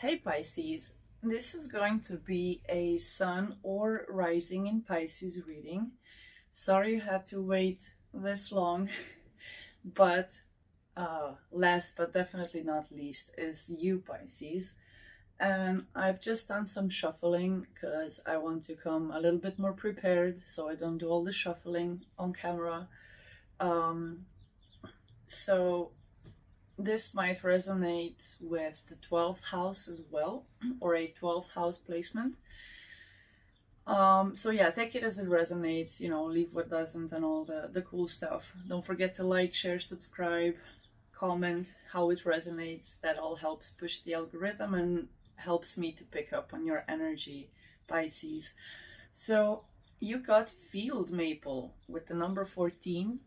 Hey Pisces, this is going to be a Sun or Rising in Pisces reading. Sorry you had to wait this long, but last but definitely not least is you Pisces. And I've just done some shuffling because I want to come a little bit more prepared so I don't do all the shuffling on camera. So this might resonate with the 12th house as well, or a 12th house placement. So yeah, take it as it resonates, leave what doesn't and all the cool stuff. Don't forget to like, share, subscribe, comment how it resonates. That all helps push the algorithm and helps me to pick up on your energy, Pisces. So you got Field Maple with the number 14,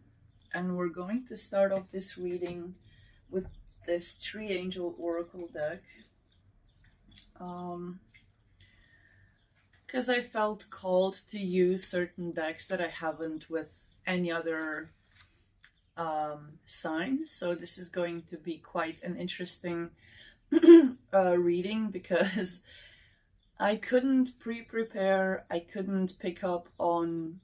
and we're going to start off this reading with this Tree Angel Oracle deck. Because I felt called to use certain decks that I haven't with any other sign. So this is going to be quite an interesting reading because I couldn't pre-prepare, I couldn't pick up on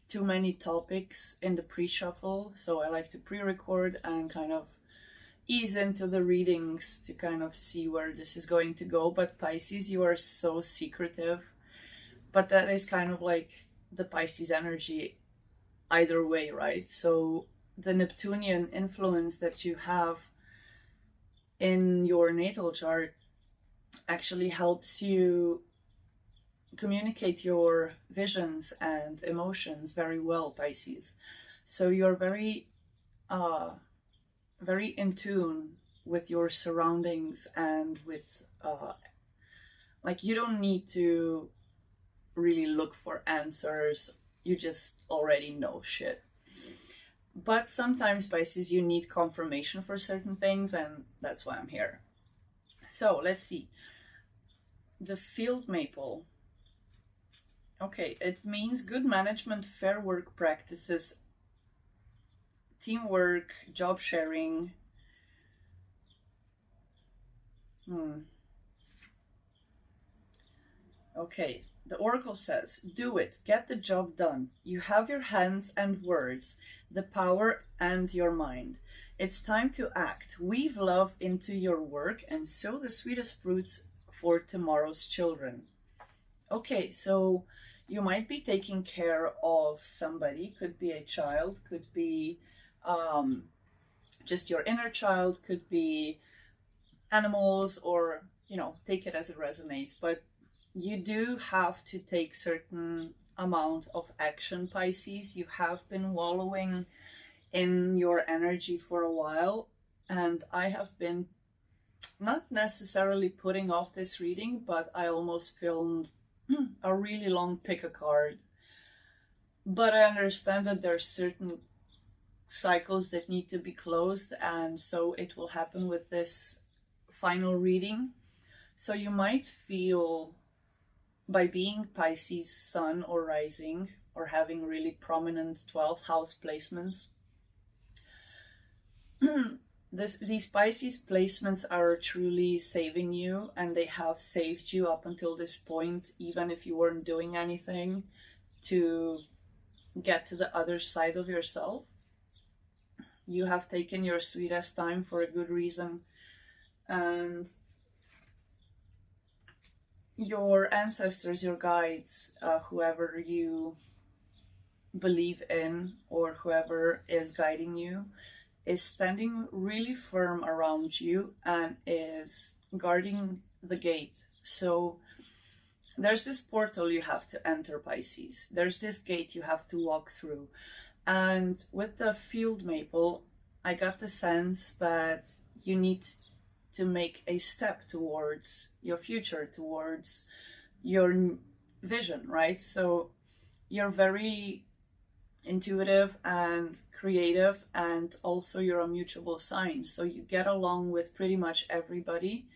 too many topics in the pre-shuffle. So I like to pre-record and kind of ease into the readings to kind of see where this is going to go. But Pisces, you are so secretive. But that is kind of like the Pisces energy either way, right? So the Neptunian influence that you have in your natal chart actually helps you communicate your visions and emotions very well, Pisces. So you're very in tune with your surroundings and with like you don't need to really look for answers, you just already know shit. But sometimes, Pisces, you need confirmation for certain things, and that's why I'm here. So let's see. The Field Maple. Okay, it means good management, fair work practices, teamwork, job sharing. Okay, the Oracle says, do it, get the job done. You have your hands and words, the power and your mind. It's time to act. Weave love into your work and sow the sweetest fruits for tomorrow's children. Okay, so you might be taking care of somebody. Could be a child, could be just your inner child, could be animals, or, take it as it resonates. But you do have to take certain amount of action, Pisces. You have been wallowing in your energy for a while, and I have been not necessarily putting off this reading, but I almost filmed a really long pick a card. But I understand that there are certain cycles that need to be closed, and so it will happen with this final reading. So you might feel, by being Pisces Sun or Rising, or having really prominent 12th house placements, these Pisces placements are truly saving you, and they have saved you up until this point, even if you weren't doing anything to get to the other side of yourself. You have taken your sweetest time for a good reason, and your ancestors, your guides, whoever you believe in or whoever is guiding you, is standing really firm around you and is guarding the gate. So there's this portal you have to enter, Pisces. There's this gate you have to walk through. And with the Field Maple, I got the sense that you need to make a step towards your future, towards your vision, right? So you're very intuitive and creative, and also you're a mutual sign, so you get along with pretty much everybody.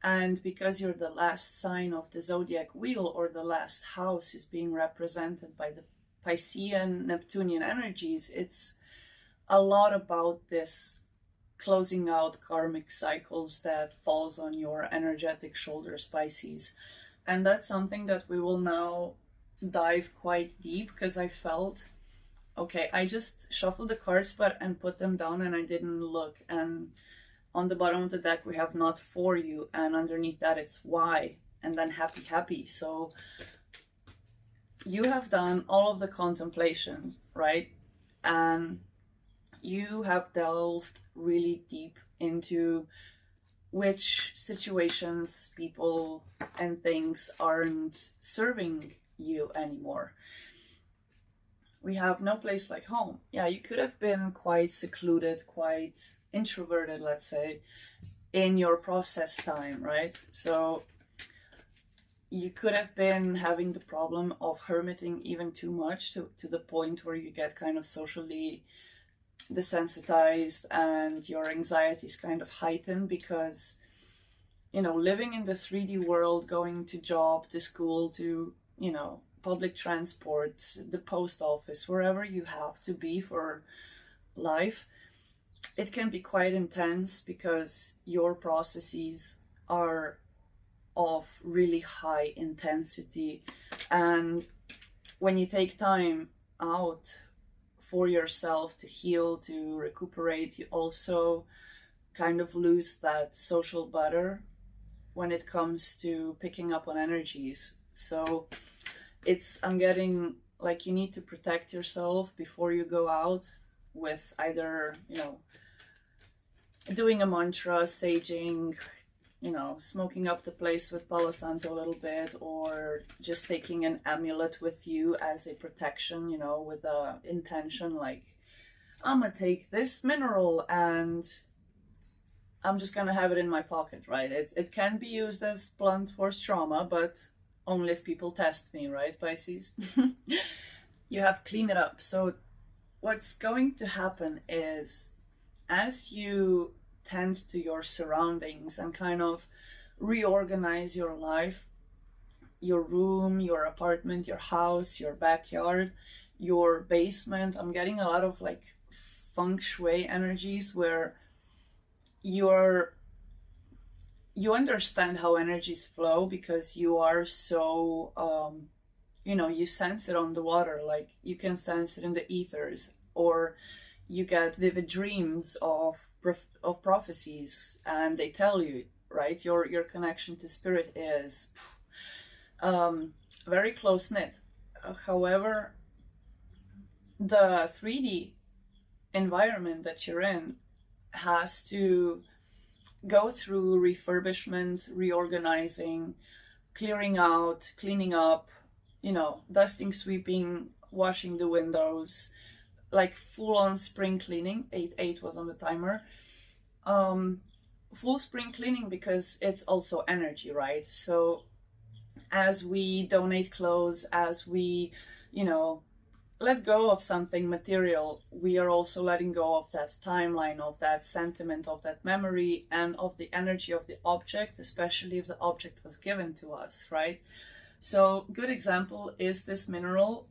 And because you're the last sign of the zodiac wheel, or the last house is being represented by the Piscean Neptunian energies, it's a lot about this closing out karmic cycles that falls on your energetic shoulders, Pisces. And that's something that we will now dive quite deep, because I felt, okay, I just shuffled the cards but and put them down and I didn't look. And on the bottom of the deck we have not for you, and underneath that it's why, and then happy happy. So you have done all of the contemplations, right? And you have delved really deep into which situations, people, and things aren't serving you anymore. We have no place like home. Yeah, you could have been quite secluded, quite introverted, let's say, in your process time, right? So you could have been having the problem of hermiting even too much to the point where you get kind of socially desensitized and your anxiety is kind of heightened because, you know, living in the 3D world, going to job, to school, to, you know, public transport, the post office, wherever you have to be for life, it can be quite intense because your processes are of really high intensity. And when you take time out for yourself to heal, to recuperate, you also kind of lose that social butter when it comes to picking up on energies. So I'm getting like you need to protect yourself before you go out with either, you know, doing a mantra, saging, you know, smoking up the place with Palo Santo a little bit, or just taking an amulet with you as a protection, you know, with a intention like, I'm gonna take this mineral and I'm just gonna have it in my pocket, right? It can be used as blunt force trauma, but only if people test me, right, Pisces? You have to clean it up. So what's going to happen is, as you tend to your surroundings and kind of reorganize your life, your room, your apartment, your house, your backyard, your basement, I'm getting a lot of like feng shui energies where you understand how energies flow because you are so you know, you sense it on the water, like you can sense it in the ethers, or you get vivid dreams of prophecies, and they tell you, right, your connection to spirit is very close knit. However, the 3D environment that you're in has to go through refurbishment, reorganizing, clearing out, cleaning up, you know, dusting, sweeping, washing the windows, like full-on spring cleaning. 8-8 was on the timer. Full spring cleaning, because it's also energy, right? So as we donate clothes, as we, you know, let go of something material, we are also letting go of that timeline, of that sentiment, of that memory, and of the energy of the object, especially if the object was given to us, right? So good example is this mineral,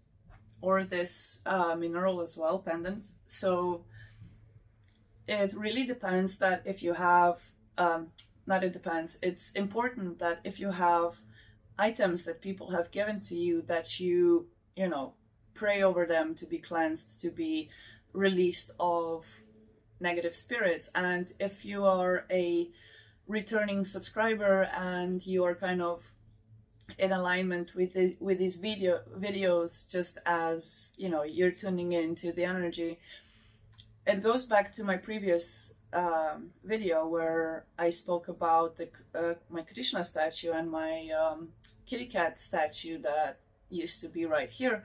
or this mineral as well, pendant. So it really depends that if you have, not it depends, it's important that if you have items that people have given to you, that you know, pray over them to be cleansed, to be released of negative spirits. And if you are a returning subscriber and you are kind of in alignment with these videos, just as, you know, you're tuning into the energy, it goes back to my previous video where I spoke about my Krishna statue and my kitty cat statue that used to be right here.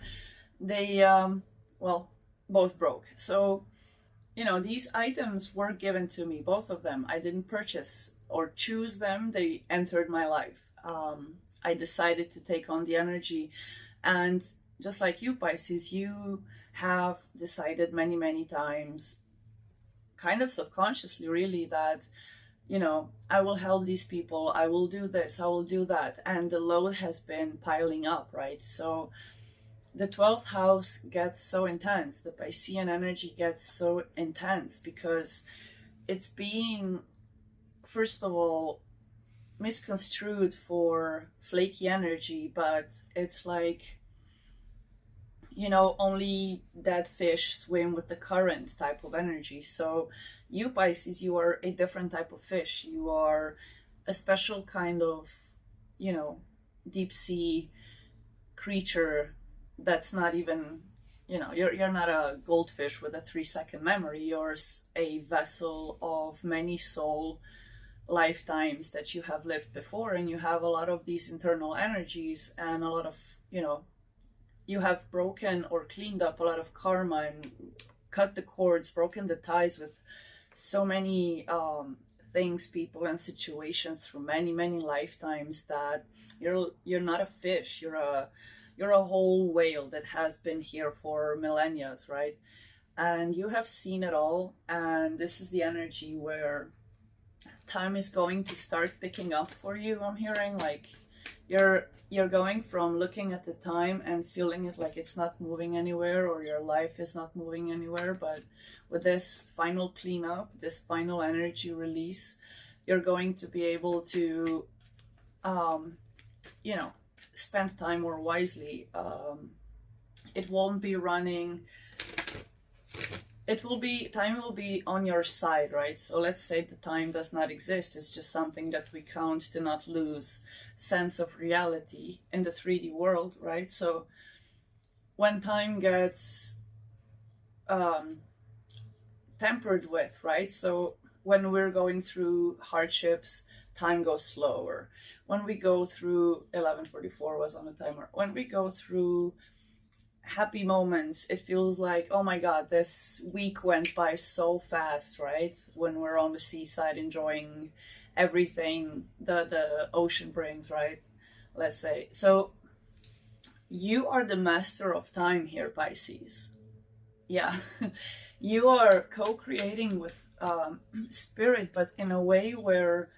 They well, both broke. So, you know, these items were given to me, both of them. I didn't purchase or choose them, they entered my life. I decided to take on the energy, and just like you, Pisces, you have decided many times, kind of subconsciously really, that, you know, I will help these people, I will do this, I will do that, and the load has been piling up, right? So the 12th house gets so intense, the Piscean energy gets so intense, because it's being, first of all, misconstrued for flaky energy, but it's like, you know, only dead fish swim with the current type of energy. So you Pisces, you are a different type of fish. You are a special kind of, you know, deep sea creature that's not even, you know, you're not a goldfish with a 3-second memory. You're a vessel of many soul lifetimes that you have lived before, and you have a lot of these internal energies and a lot of, you know, you have broken or cleaned up a lot of karma and cut the cords, broken the ties with so many things, people, and situations through many lifetimes, that you're not a fish. You're a whole whale that has been here for millennia, right? And you have seen it all. And this is the energy where time is going to start picking up for you. I'm hearing like you're going from looking at the time and feeling it like it's not moving anywhere, or your life is not moving anywhere. But with this final cleanup, this final energy release, you're going to be able to, you know, spend time more wisely. It won't be running. Time will be on your side, right? So let's say the time does not exist. It's just something that we count to not lose sense of reality in the 3D world, right? So when time gets tempered with, right? So when we're going through hardships, time goes slower. When we go through 11:44 was on the timer. When we go through happy moments, it feels like, oh my god, this week went by so fast, right? When we're on the seaside enjoying everything the ocean brings, right? Let's say. So you are the master of time here, Pisces. Yeah. You are co-creating with spirit, but in a way where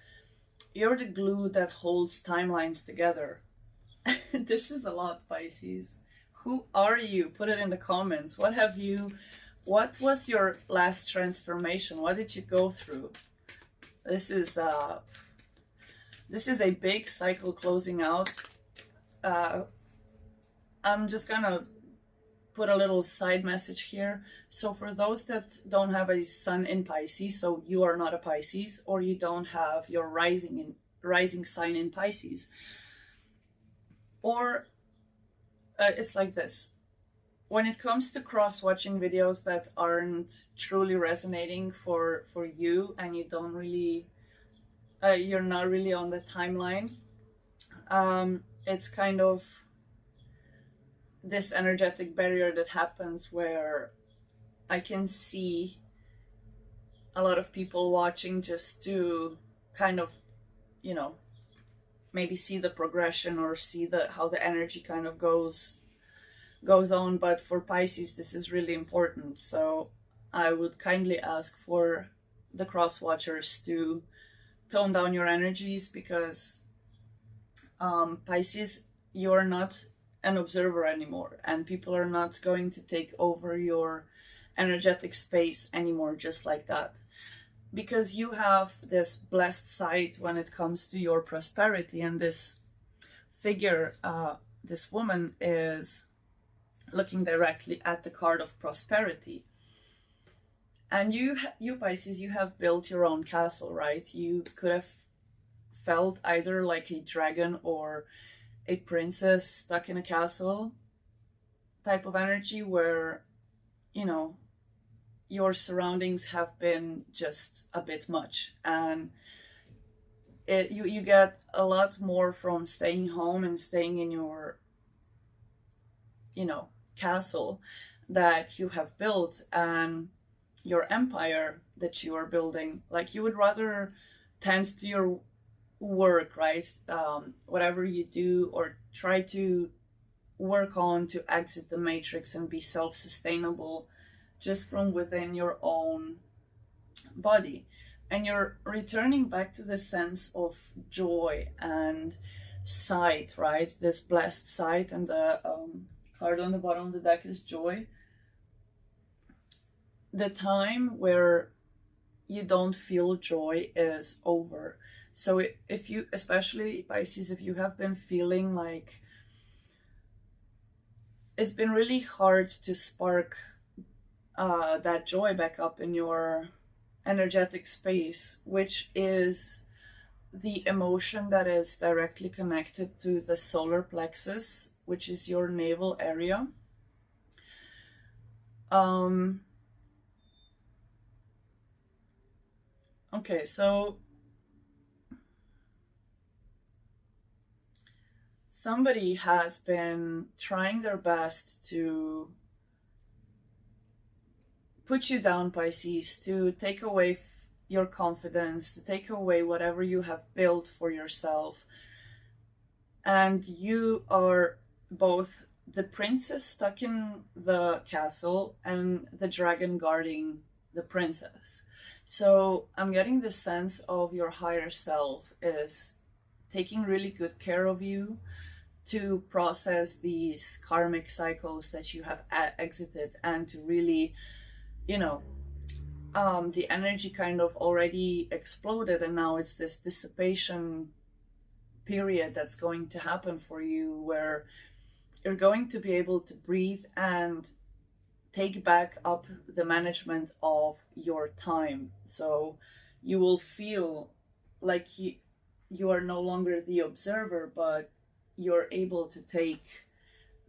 you're the glue that holds timelines together. This is a lot, Pisces. Who are you? Put it in the comments. What was your last transformation? What did you go through? This is a big cycle closing out. I'm just gonna put a little side message here. So for those that don't have a sun in Pisces, so you are not a Pisces, or you don't have your rising sign in Pisces, or it's like this. When it comes to cross-watching videos that aren't truly resonating for you, and you don't really, you're not really on the timeline, it's kind of this energetic barrier that happens where I can see a lot of people watching just to kind of, you know, maybe see the progression or see how the energy kind of goes on. But for Pisces, this is really important. So I would kindly ask for the cross watchers to tone down your energies, because Pisces, you're not an observer anymore, and people are not going to take over your energetic space anymore just like that, because you have this blessed side when it comes to your prosperity. And this figure, this woman, is looking directly at the card of prosperity. And you Pisces, you have built your own castle, right? You could have felt either like a dragon or a princess stuck in a castle type of energy, where, you know, your surroundings have been just a bit much, and you get a lot more from staying home and staying in your, you know, castle that you have built, and your empire that you are building. Like, you would rather tend to your work, right? Whatever you do, or try to work on to exit the matrix and be self-sustainable just from within your own body. And you're returning back to the sense of joy and sight, right? This blessed sight. And the card on the bottom of the deck is joy. The time where you don't feel joy is over. So if you, especially Pisces, if you have been feeling like it's been really hard to spark that joy back up in your energetic space, which is the emotion that is directly connected to the solar plexus, which is your navel area. Okay, so somebody has been trying their best to put you down, Pisces, to take away your confidence, to take away whatever you have built for yourself. And you are both the princess stuck in the castle and the dragon guarding the princess. So I'm getting the sense of your higher self is taking really good care of you to process these karmic cycles that you have exited, and to really, you know, the energy kind of already exploded, and now it's this dissipation period that's going to happen for you, where you're going to be able to breathe and take back up the management of your time. So you will feel like you are no longer the observer, but you're able to take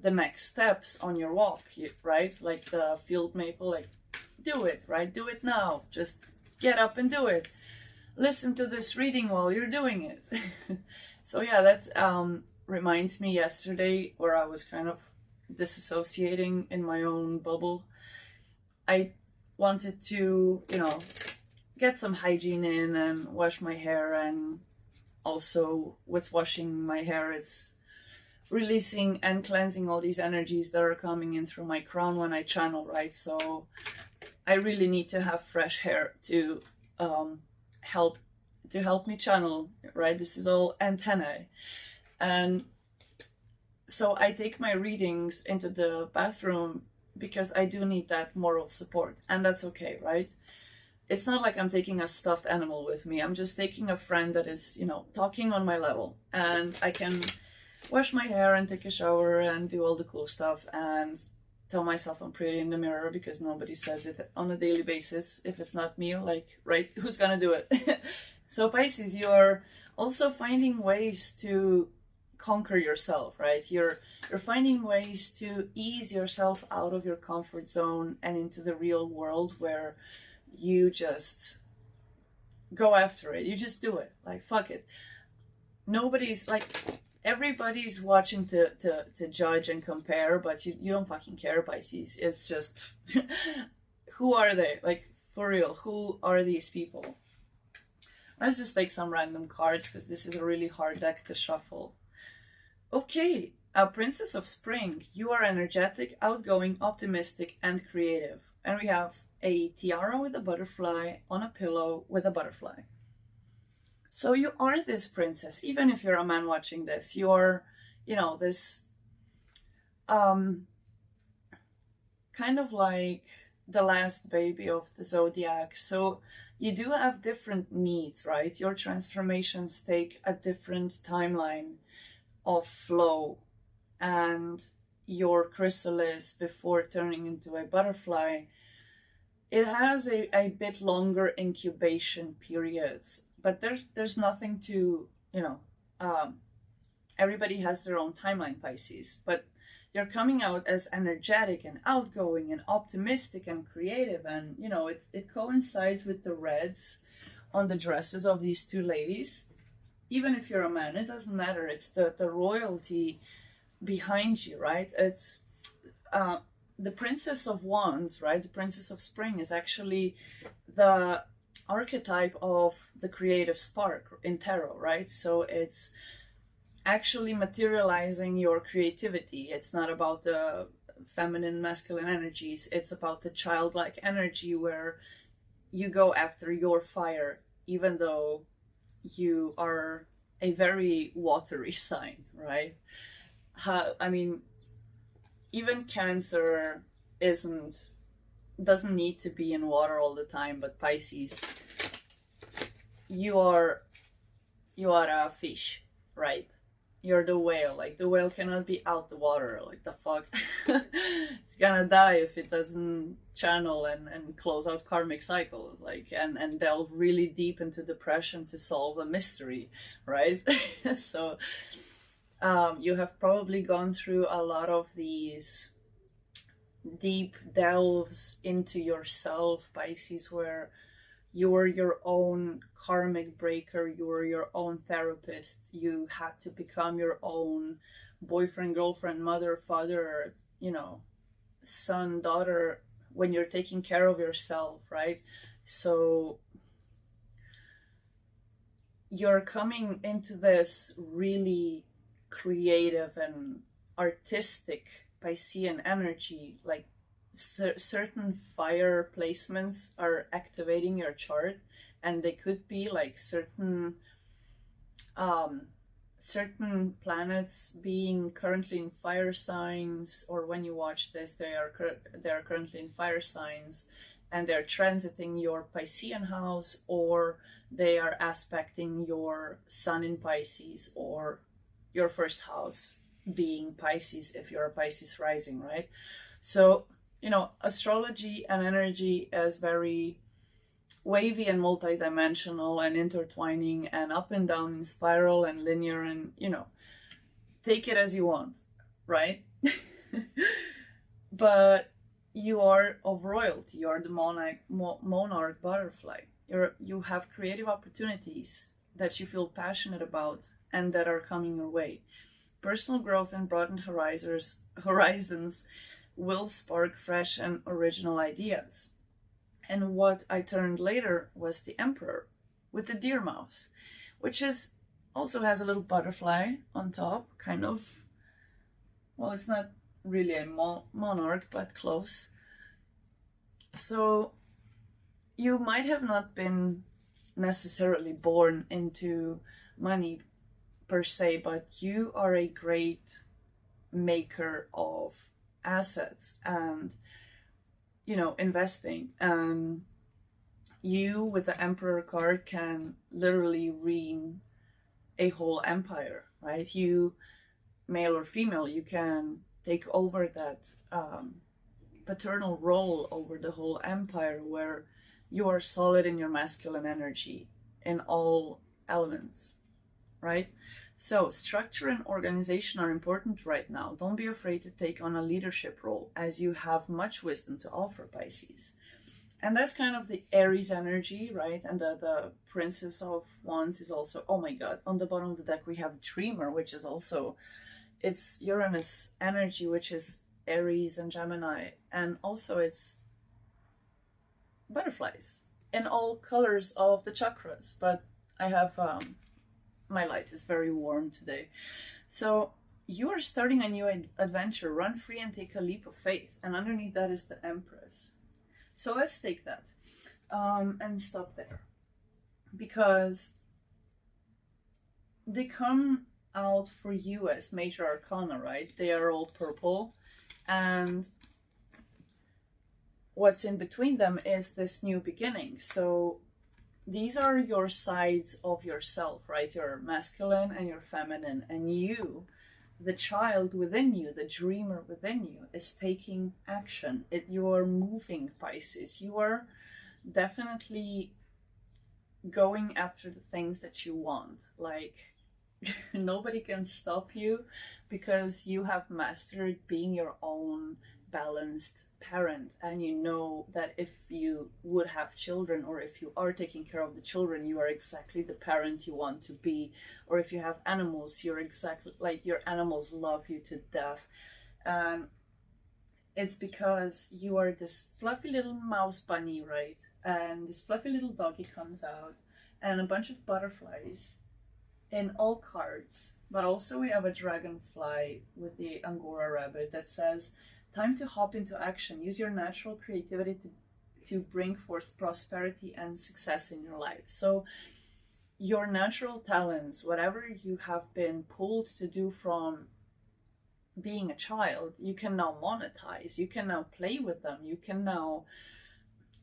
the next steps on your walk, right? Like the field maple, like do it, right? Do it now. Just get up and do it. Listen to this reading while you're doing it. So yeah, that reminds me yesterday where I was kind of disassociating in my own bubble. I wanted to, you know, get some hygiene in and wash my hair, and also with washing my hair is releasing and cleansing all these energies that are coming in through my crown when I channel, right? So I really need to have fresh hair to help me channel, right? This is all antennae. And so I take my readings into the bathroom because I do need that moral support, and that's okay, right? It's not like I'm taking a stuffed animal with me. I'm just taking a friend that is, you know, talking on my level, and I can wash my hair and take a shower and do all the cool stuff and tell myself I'm pretty in the mirror, because nobody says it on a daily basis. If it's not me, like, right, who's gonna do it? So Pisces, you are also finding ways to conquer yourself, right? You're finding ways to ease yourself out of your comfort zone and into the real world, where you just go after it. You just do it. Like, fuck it. Nobody's like, everybody's watching to judge and compare, but you don't fucking care, Pisces. It's just, who are they? Like, for real, who are these people? Let's just take some random cards, because this is a really hard deck to shuffle. Okay, a Princess of Spring. You are energetic, outgoing, optimistic, and creative. And we have a tiara with a butterfly on a pillow with a butterfly. So you are this princess, even if you're a man watching this. You're, you know, this kind of like the last baby of the zodiac. So you do have different needs, right? Your transformations take a different timeline of flow, and your chrysalis, before turning into a butterfly, it has a bit longer incubation periods. But there's nothing to, you know, everybody has their own timeline, Pisces. But you're coming out as energetic and outgoing and optimistic and creative, and you know, it coincides with the reds on the dresses of these two ladies. Even if you're a man, it doesn't matter. It's the royalty behind you, right? It's the Princess of Wands, right? The Princess of Spring is actually the archetype of the creative spark in tarot, right? So it's actually materializing your creativity. It's not about the feminine, masculine energies. It's about the childlike energy, where you go after your fire, even though you are a very watery sign, right? I mean, even Cancer isn't doesn't need to be in water all the time, but Pisces, you are a fish, right? You're the whale. Like, the whale cannot be out the water. Like, the fuck? It's gonna die if it doesn't channel and close out karmic cycle, like, and delve really deep into depression to solve a mystery, right? So you have probably gone through a lot of these deep delves into yourself, Pisces, where you were your own karmic breaker, you were your own therapist, you had to become your own boyfriend, girlfriend, mother, father, son, daughter, when you're taking care of yourself, right? So you're coming into this really creative and artistic Piscean energy, like certain fire placements are activating your chart, and they could be like certain certain planets being currently in fire signs, or when you watch this, they are currently in fire signs, and they're transiting your Piscean house, or they are aspecting your sun in Pisces, or your first house being Pisces if you're a Pisces rising, right? So, astrology and energy is very wavy and multidimensional and intertwining and up and down in spiral and linear, and take it as you want, right? But you are of royalty. You are the monarch butterfly. You have creative opportunities that you feel passionate about and that are coming your way. Personal growth and broadened horizons will spark fresh and original ideas. And what I turned later was the Emperor with the deer mouse, which also has a little butterfly on top, kind of. Well, it's not really a monarch, but close. So you might have not been necessarily born into money per se, but you are a great maker of assets and investing, and you with the Emperor card can literally reign a whole empire, right? You, male or female, you can take over that paternal role over the whole empire, where you are solid in your masculine energy in all elements, right? So structure and organization are important right now. Don't be afraid to take on a leadership role, as you have much wisdom to offer, Pisces. And that's kind of the Aries energy, right? And the Princess of Wands is also, oh my god, on the bottom of the deck we have Dreamer, which is also, it's Uranus energy, which is Aries and Gemini, and also it's butterflies in all colors of the chakras. But I have my light is very warm today. So you are starting a new adventure. Run free and take a leap of faith. And underneath that is the Empress. So let's take that and stop there, because they come out for you as major arcana, right? They are all purple, and what's in between them is this new beginning. So these are your sides of yourself, right? Your masculine and your feminine, and you, the child within you, the dreamer within you, is taking action. You are moving, Pisces. You are definitely going after the things that you want. Like, nobody can stop you, because you have mastered being your own balanced parent, and you know that if you would have children, or if you are taking care of the children, you are exactly the parent you want to be. Or if you have animals, you're exactly like, your animals love you to death. And it's because you are this fluffy little mouse bunny, right? And this fluffy little doggy comes out, and a bunch of butterflies in all cards. But also we have a dragonfly with the Angora rabbit that says, time to hop into action. Use your natural creativity to bring forth prosperity and success in your life. So your natural talents, whatever you have been pulled to do from being a child, you can now monetize, you can now play with them, you can now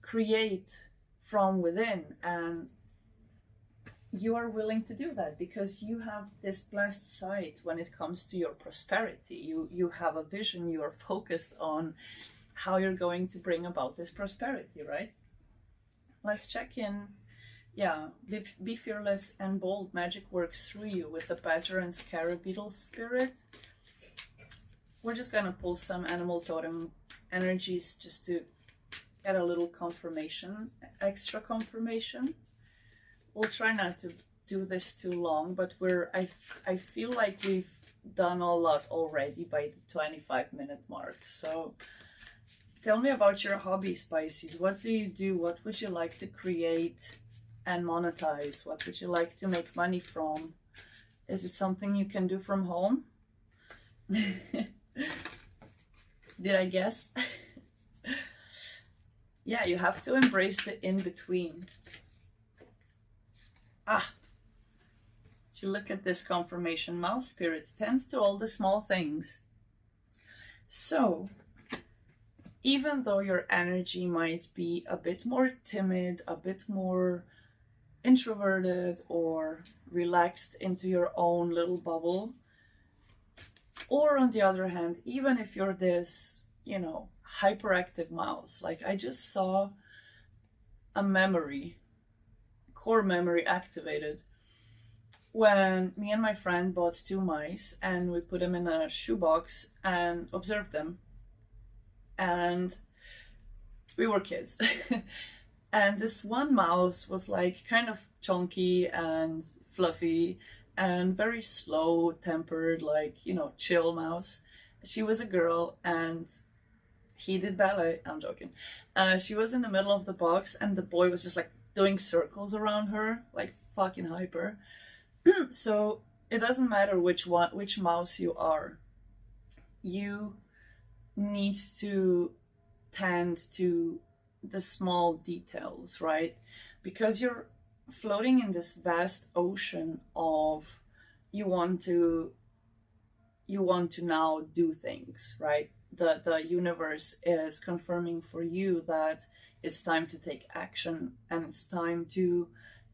create from within, and you are willing to do that because you have this blessed sight when it comes to your prosperity. You have a vision, you are focused on how you're going to bring about this prosperity, right? Let's check in. Yeah, be fearless and bold. Magic works through you with the badger and scarab beetle spirit. We're just gonna pull some animal totem energies just to get a little confirmation, extra confirmation. We'll try not to do this too long, but I feel like we've done a lot already by the 25-minute mark. So tell me about your hobbies, Pisces. What do you do? What would you like to create and monetize? What would you like to make money from? Is it something you can do from home? Did I guess? Yeah, you have to embrace the in-between. Ah, if you look at this confirmation, mouse spirit, tend to all the small things. So, even though your energy might be a bit more timid, a bit more introverted or relaxed into your own little bubble, or on the other hand, even if you're this, you know, hyperactive mouse, like I just saw a memory, core memory activated when me and my friend bought 2 mice and we put them in a shoebox and observed them. And we were kids. And this one mouse was like kind of chunky and fluffy and very slow tempered, like, you know, chill mouse. She was a girl and he did ballet. I'm joking. She was in the middle of the box and the boy was just like doing circles around her, like fucking hyper. So it doesn't matter which mouse you are, you need to tend to the small details, right? Because you're floating in this vast ocean of you want to now do things, right? The universe is confirming for you that it's time to take action and it's time to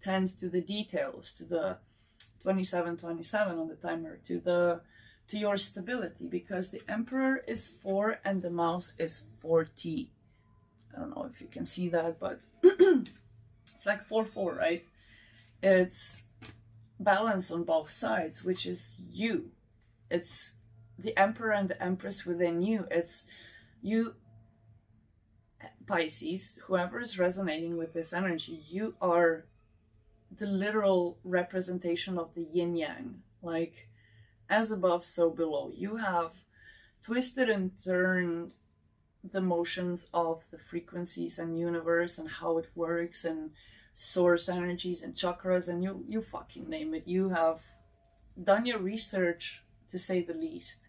tend to the details, to the 2727 on the timer, to your stability, because the Emperor is 4 and the mouse is 40. I don't know if you can see that, but it's like 4-4, right? It's balance on both sides, which is you. It's the Emperor and the Empress within you. It's you, Pisces, whoever is resonating with this energy, you are the literal representation of the yin yang, like as above so below. You have twisted and turned the motions of the frequencies and universe and how it works and source energies and chakras, and you fucking name it. You have done your research, to say the least.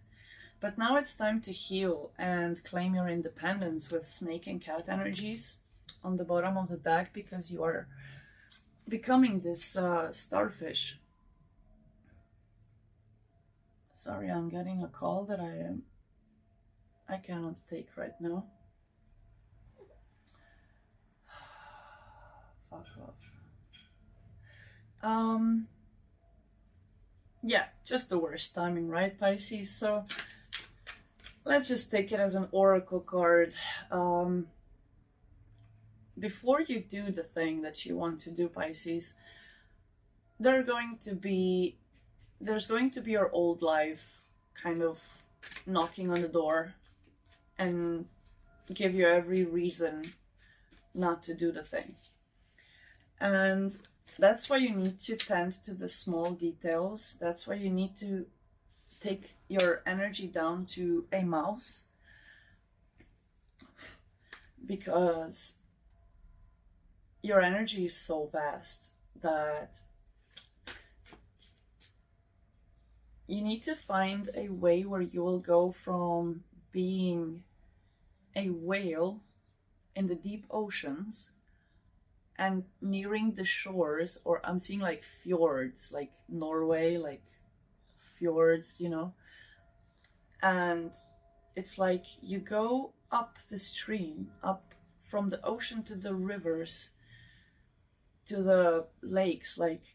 But now it's time to heal and claim your independence with snake and cat energies on the bottom of the deck, because you are becoming this starfish. Sorry, I'm getting a call that I cannot take right now. Fuck off. Yeah, just the worst timing, right, Pisces? So let's just take it as an oracle card. Before you do the thing that you want to do, Pisces, there's going to be your old life kind of knocking on the door and give you every reason not to do the thing. And that's why you need to tend to the small details. That's why you need to take your energy down to a mouse, because your energy is so vast that you need to find a way where you will go from being a whale in the deep oceans and nearing the shores, or I'm seeing like fjords, like Norway, like fjords, you know, And it's like you go up the stream, up from the ocean to the rivers to the lakes. Like,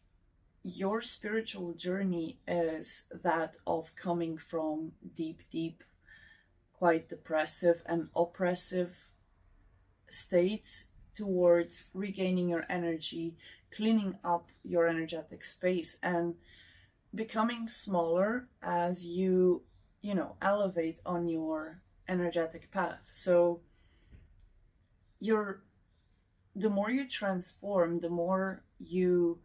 your spiritual journey is that of coming from deep, deep, quite depressive and oppressive states towards regaining your energy, cleaning up your energetic space, and becoming smaller as you elevate on your energetic path. So you're the more you transform, the more you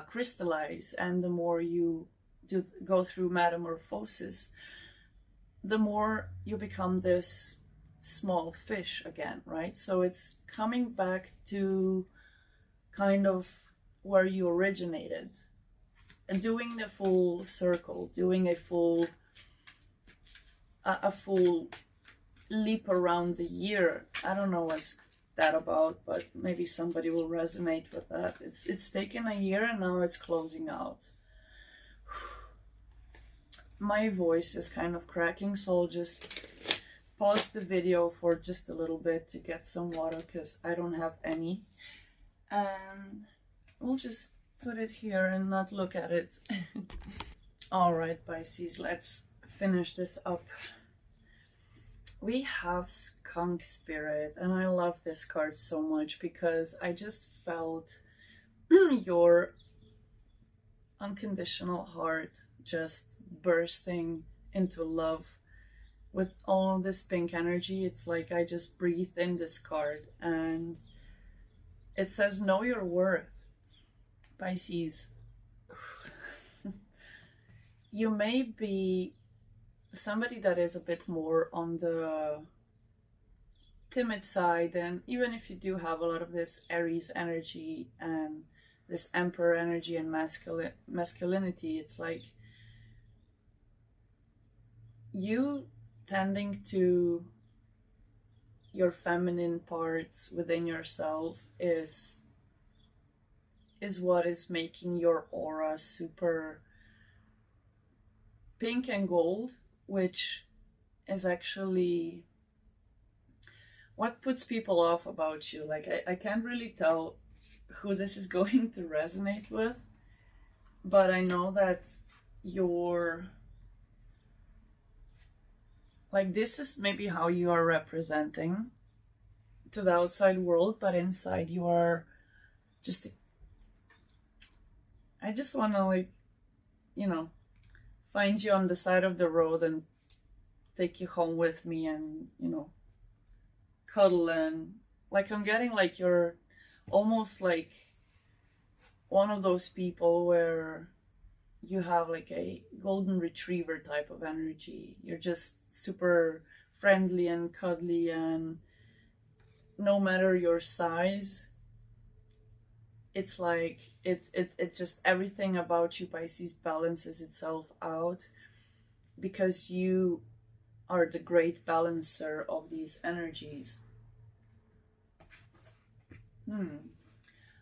crystallize, and the more you go through metamorphosis, the more you become this small fish again, right? So it's coming back to kind of where you originated and doing the full circle, doing a full leap around the year. I don't know what's that about, but maybe somebody will resonate with that. It's taken a year and now it's closing out. My voice is kind of cracking, so I'll just pause the video for just a little bit to get some water because I don't have any, and we'll just put it here and not look at it. All right, Pisces, let's finish this up. We have Skunk Spirit, and I love this card so much because I just felt your unconditional heart just bursting into love with all of this pink energy. It's like I just breathed in this card, and it says know your worth. Pisces, you may be somebody that is a bit more on the timid side, and even if you do have a lot of this Aries energy and this Emperor energy and masculinity, it's like you tending to your feminine parts within yourself is what is making your aura super pink and gold, which is actually what puts people off about you. Like, I can't really tell who this is going to resonate with, but I know that you're like, this is maybe how you are representing to the outside world, but inside you are just, I just want to, like, find you on the side of the road and take you home with me and, cuddle, and like, I'm getting like you're almost like one of those people where you have like a golden retriever type of energy. You're just super friendly and cuddly, and no matter your size, it's like it just, everything about you, Pisces, balances itself out because you are the great balancer of these energies.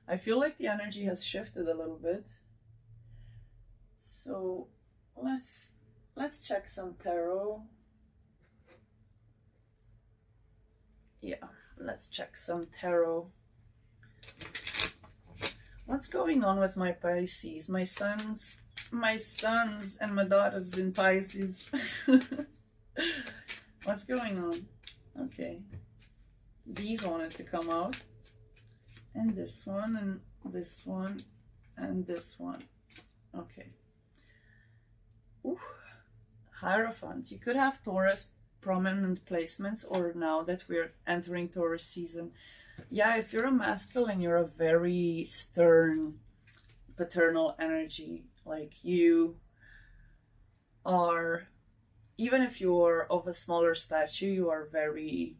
I feel like the energy has shifted a little bit. So let's check some tarot. Yeah, let's check some tarot. What's going on with my Pisces? My sons and my daughters in Pisces. What's going on? Okay. These wanted to come out. And this one, and this one, and this one. Okay. Ooh. Hierophant. You could have Taurus prominent placements, or now that we're entering Taurus season. Yeah, if you're a masculine, you're a very stern, paternal energy. Like, you are, even if you're of a smaller stature, you are very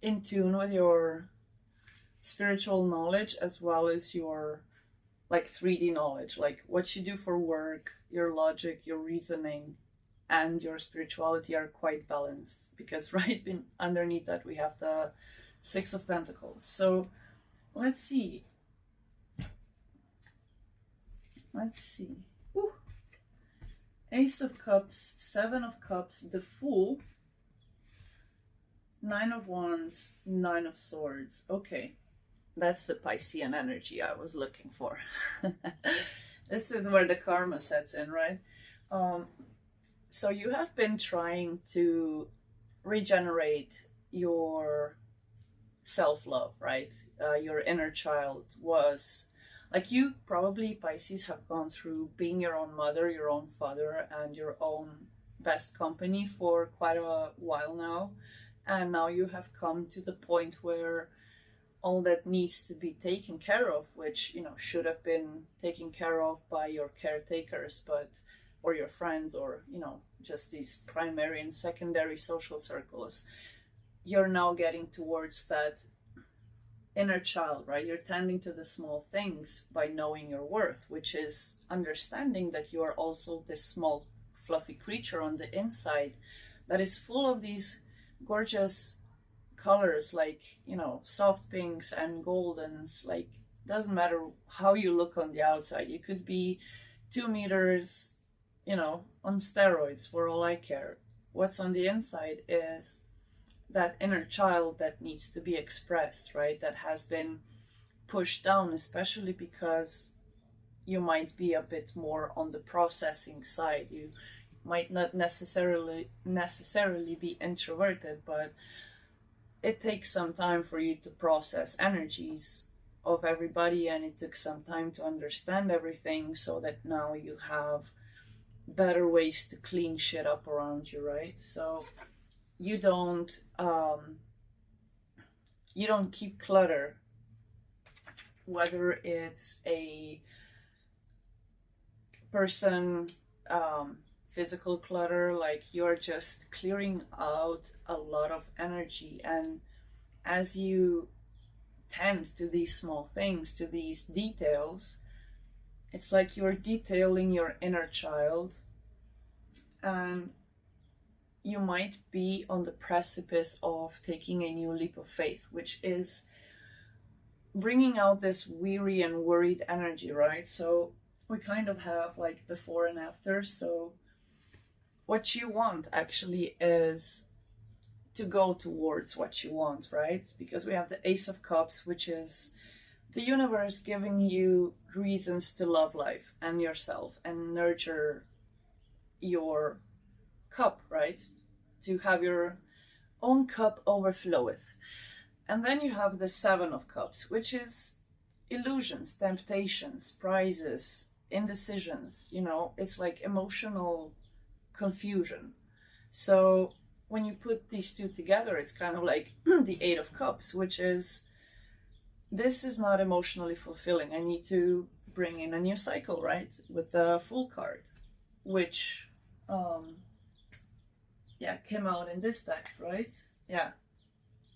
in tune with your spiritual knowledge as well as your like 3D knowledge, like what you do for work, your logic, your reasoning, and your spirituality are quite balanced, because right underneath that we have the Six of Pentacles. So let's see. Ooh. Ace of Cups, Seven of Cups, the Fool, Nine of Wands, Nine of Swords. Okay, that's the Piscean energy I was looking for. This is where the karma sets in, right? So you have been trying to regenerate your self-love, right? Your inner child was like, you probably, Pisces, have gone through being your own mother, your own father, and your own best company for quite a while now. And now you have come to the point where all that needs to be taken care of, which, you know, should have been taken care of by your caretakers, but, or your friends, or, you know, just these primary and secondary social circles, you're now getting towards that inner child, right? You're tending to the small things by knowing your worth, which is understanding that you are also this small, fluffy creature on the inside that is full of these gorgeous colors, like, you know, soft pinks and goldens. Like, doesn't matter how you look on the outside. You could be 2 meters, you know, on steroids for all I care. What's on the inside is that inner child that needs to be expressed, right? That has been pushed down, especially because you might be a bit more on the processing side. You might not necessarily be introverted, but it takes some time for you to process energies of everybody, and it took some time to understand everything, so that now you have better ways to clean shit up around you, right? So you don't keep clutter, whether it's a person, physical clutter, like you're just clearing out a lot of energy. And as you tend to these small things, to these details, it's like you're detailing your inner child, and you might be on the precipice of taking a new leap of faith, which is bringing out this weary and worried energy, right? So we kind of have like before and after. So what you want actually is to go towards what you want, right? Because we have the Ace of Cups, which is the universe giving you reasons to love life and yourself and nurture your cup, right? To have your own cup overfloweth. And then you have the Seven of Cups, which is illusions, temptations, prizes, indecisions. You know, it's like emotional confusion. So when you put these two together, it's kind of like the Eight of Cups, which is, this is not emotionally fulfilling. I need to bring in a new cycle, right? With the Fool card, which yeah, came out in this deck, right? Yeah,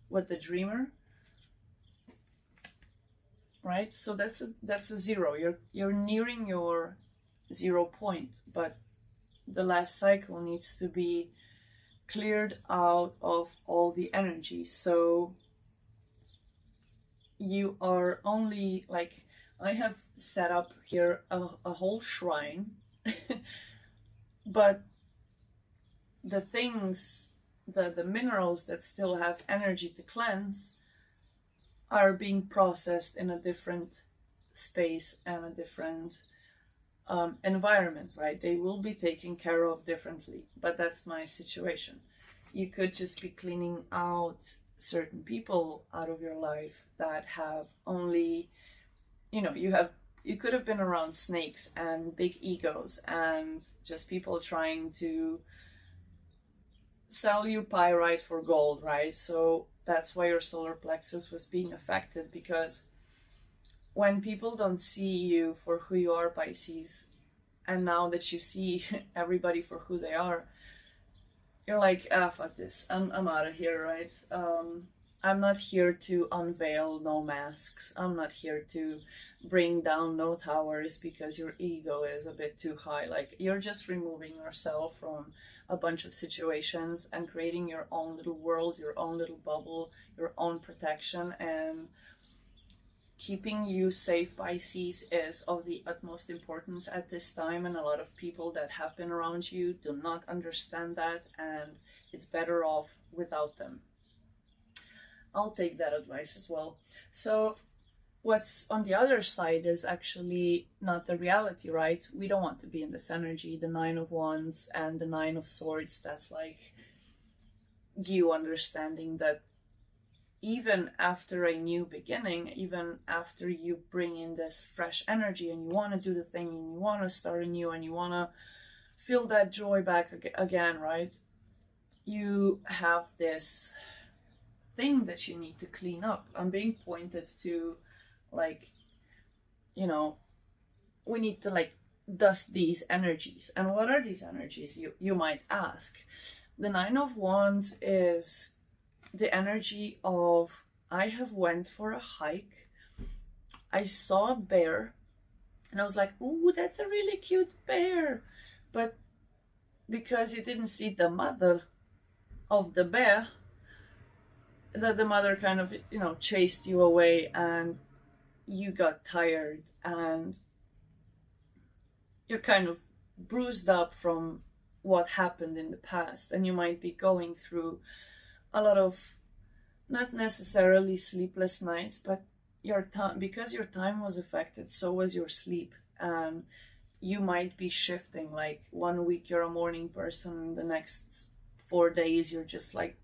with the Dreamer, right? So that's a zero. You're nearing your 0 point, but the last cycle needs to be cleared out of all the energy. So you are only like, I have set up here a whole shrine, but the things, the minerals that still have energy to cleanse are being processed in a different space and a different environment, right? They will be taken care of differently, but that's my situation. You could just be cleaning out certain people out of your life that have only, you know, you could have been around snakes and big egos and just people trying to sell you pyrite for gold, right? So that's why your solar plexus was being affected, because when people don't see you for who you are, Pisces, and now that you see everybody for who they are, you're like, ah, fuck this, I'm out of here, right? I'm not here to unveil no masks. I'm not here to bring down no towers because your ego is a bit too high. Like, you're just removing yourself from a bunch of situations and creating your own little world, your own little bubble, your own protection. And keeping you safe, Pisces, is of the utmost importance at this time, and a lot of people that have been around you do not understand that, and it's better off without them. I'll take that advice as well. So what's on the other side is actually not the reality, right? We don't want to be in this energy. The Nine of Wands and the Nine of Swords, that's like you understanding that even after a new beginning, even after you bring in this fresh energy and you want to do the thing and you want to start anew and you want to feel that joy back again, right? You have this thing that you need to clean up. I'm being pointed to, like, you know, we need to like dust these energies. And what are these energies, you might ask? The Nine of Wands is the energy of, I have went for a hike, I saw a bear, and I was like, ooh, that's a really cute bear. But because you didn't see the mother of the bear, that the mother kind of, you know, chased you away, and you got tired and you're kind of bruised up from what happened in the past, and you might be going through a lot of, not necessarily sleepless nights, but your time, because your time was affected, so was your sleep. And you might be shifting, like 1 week you're a morning person, the next 4 days you're just like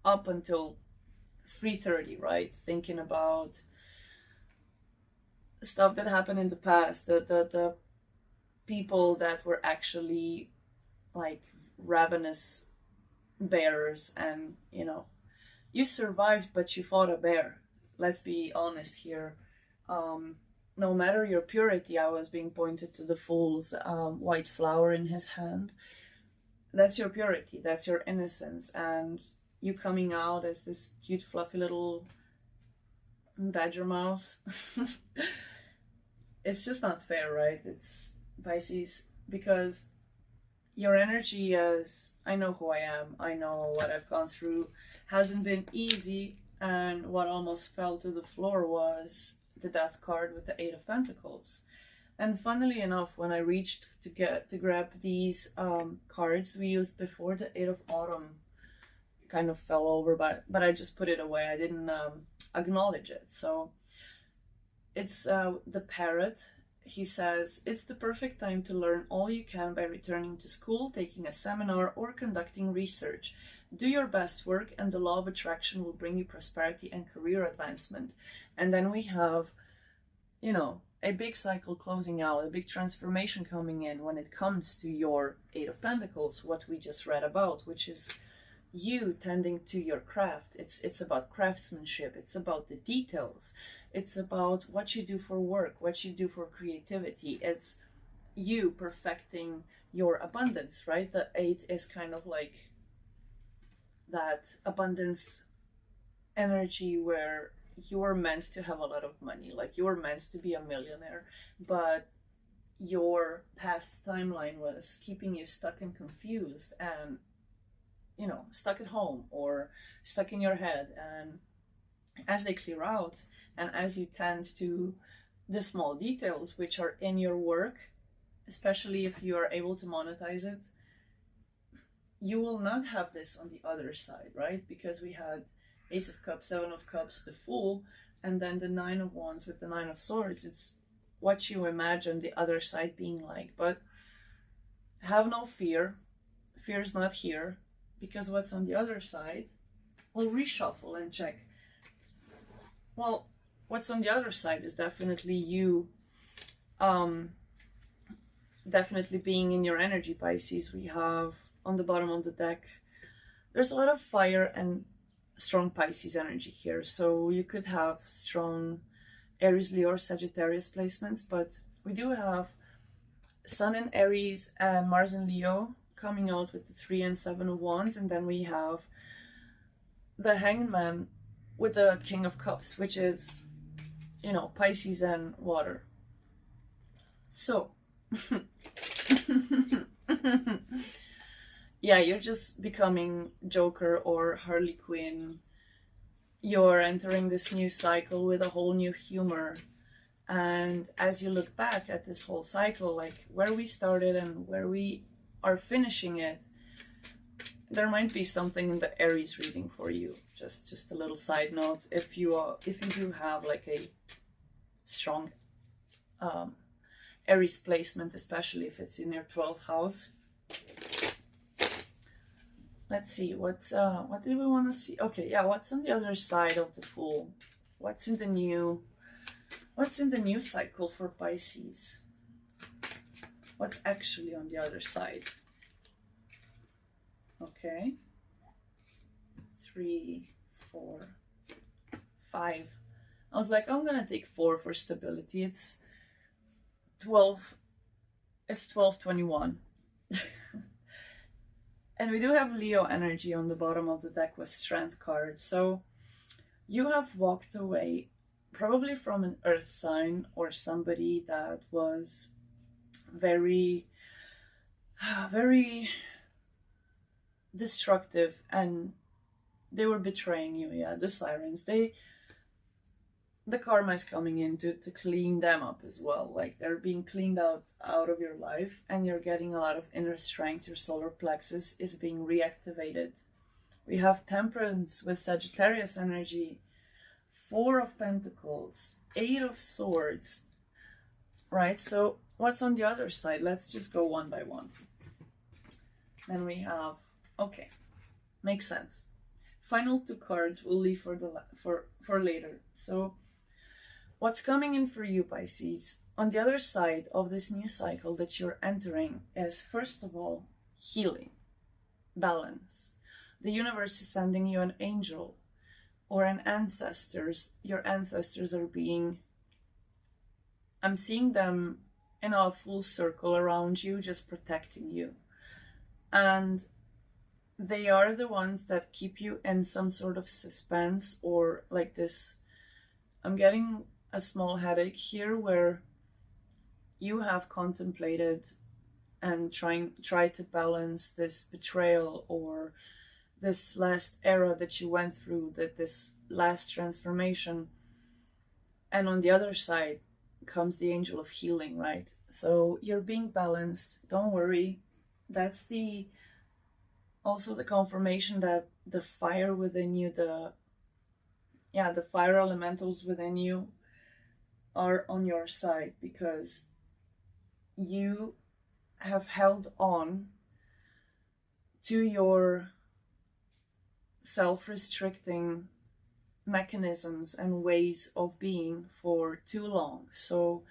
up until 3:30, right? Thinking about stuff that happened in the past, the people that were actually like ravenous bears, and you know, you survived, but you fought a bear. Let's be honest here. No matter your purity, I was being pointed to the fool's white flower in his hand. That's your purity, that's your innocence, and you coming out as this cute, fluffy little badger mouse. It's just not fair, right? It's Pisces, because your energy is, I know who I am, I know what I've gone through, hasn't been easy, and what almost fell to the floor was the Death card with the Eight of Pentacles. And funnily enough, when I reached to grab these cards we used before, the Eight of Autumn kind of fell over, but I just put it away. I didn't acknowledge it. So it's the parrot. He says, it's the perfect time to learn all you can by returning to school, taking a seminar, or conducting research. Do your best work, and the law of attraction will bring you prosperity and career advancement. And then we have, you know, a big cycle closing out, a big transformation coming in when it comes to your Eight of Pentacles, what we just read about, which is you tending to your craft. It's about craftsmanship, it's about the details, it's about what you do for work, what you do for creativity. It's you perfecting your abundance, right? The Eight is kind of like that abundance energy where you were meant to have a lot of money, like you were meant to be a millionaire, but your past timeline was keeping you stuck and confused, and you know, stuck at home or stuck in your head. And as they clear out, and as you tend to the small details which are in your work, especially if you are able to monetize it, you will not have this on the other side, right? Because we had Ace of Cups, Seven of Cups, the Fool, and then the Nine of Wands with the Nine of Swords. It's what you imagine the other side being like. But have no fear. Fear is not here, because what's on the other side, we'll reshuffle and check. Well, what's on the other side is definitely you, definitely being in your energy, Pisces. We have on the bottom of the deck, there's a lot of fire and strong Pisces energy here. So you could have strong Aries, Leo, or Sagittarius placements, but we do have Sun in Aries and Mars in Leo coming out with the 3 and 7 of Wands, and then we have the Hanged Man with the King of Cups, which is, you know, Pisces and water. So yeah, you're just becoming Joker or Harley Quinn. you're entering this new cycle with a whole new humor. And as you look back at this whole cycle, like where we started and where we are finishing it, there might be something in the Aries reading for you. Just a little side note, if you do have like a strong Aries placement, especially if it's in your 12th house. Let's see, what did we want to see? Okay, yeah, what's on the other side of the Fool? What's in the new cycle for Pisces? What's actually on the other side? Okay. 3, 4, 5. I was like, I'm gonna take 4 for stability. It's 12. It's 12:21. And we do have Leo energy on the bottom of the deck with Strength card. So you have walked away probably from an earth sign or somebody that was very, very destructive, and they were betraying you. Yeah, the sirens. The karma is coming in to clean them up as well. Like they're being cleaned out of your life, and you're getting a lot of inner strength. Your solar plexus is being reactivated. We have Temperance with Sagittarius energy, 4 of Pentacles, 8 of Swords, right? So what's on the other side? Let's just go one by one. Then we have, okay, makes sense. Final 2 cards we'll leave for later. So what's coming in for you, Pisces, on the other side of this new cycle that you're entering is, first of all, healing, balance. The universe is sending you an angel or an ancestors. Your ancestors are being, I'm seeing them in a full circle around you, just protecting you. And they are the ones that keep you in some sort of suspense, or like this, I'm getting a small headache here where you have contemplated and try to balance this betrayal or this last era that you went through, that this last transformation. And on the other side comes the angel of healing, right? So you're being balanced. Don't worry. That's also the confirmation that the fire within you, the fire elementals within you are on your side, because you have held on to your self-restricting mechanisms and ways of being for too long. So,